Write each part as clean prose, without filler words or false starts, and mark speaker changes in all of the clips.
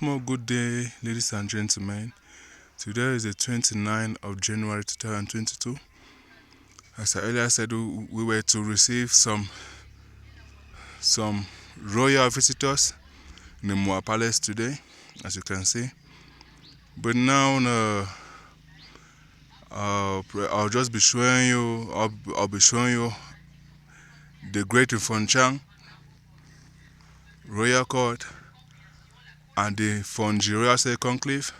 Speaker 1: Once more, good day, ladies and gentlemen. Today is the 29th of January 2022. As I earlier said, we were to receive some royal visitors in the Muwah Palace today, as you can see. But now, I'll just be showing you. I'll be showing you the Great Fonchang Royal Court and the Fonji Royal State Conclave,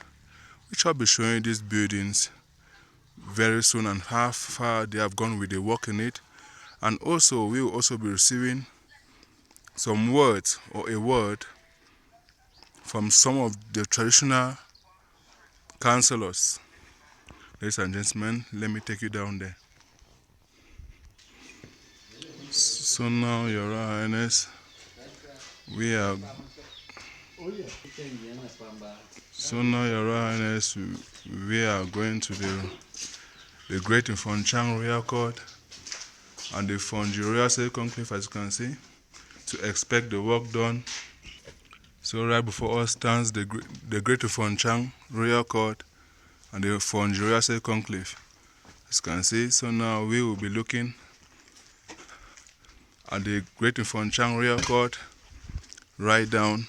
Speaker 1: which I'll be showing you these buildings very soon and how far they have gone with the work in it. And also, we will also be receiving some words or a word from some of the traditional councillors. Ladies and gentlemen, let me take you down there. So now, Your Royal Highness, we are going to the Great Fonchang Royal Court and the Fonji Royal State Conclave, as you can see, to expect the work done. So right before us stands the Great Fonchang Royal Court and the Fonji Royal State Conclave, as you can see. So now we will be looking at the Great Fonchang Royal Court right down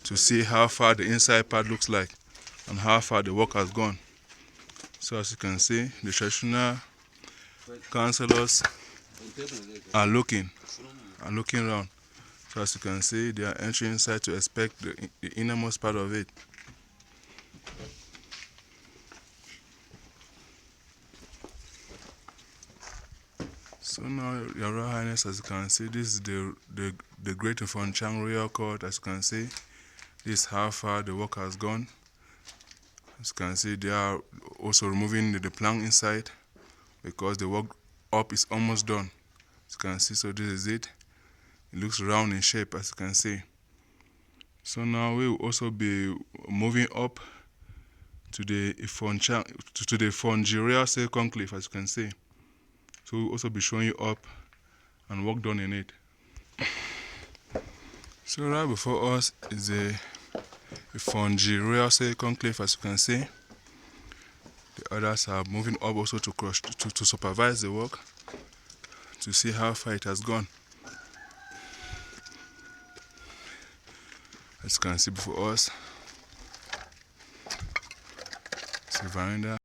Speaker 1: to see how far the inside part looks like and how far the work has gone. So as you can see, the traditional councillors are looking around. So as you can see, they are entering inside to inspect the innermost part of it. So now, Your Royal Highness, as you can see, this is the Great Fonchang Royal Court. As you can see, this is how far the work has gone. As you can see, they are also removing the plank inside because the work up is almost done. As you can see, so this is it. It looks round in shape, as you can see. So now we will also be moving up to the Fonji Royal State Conclave, as you can see. So we'll also be showing you up and work done in it. So right before us is the Fonji Royal State Conclave, as you can see. The others are moving up also to supervise the work, to see how far it has gone. As you can see before us, it's a veranda.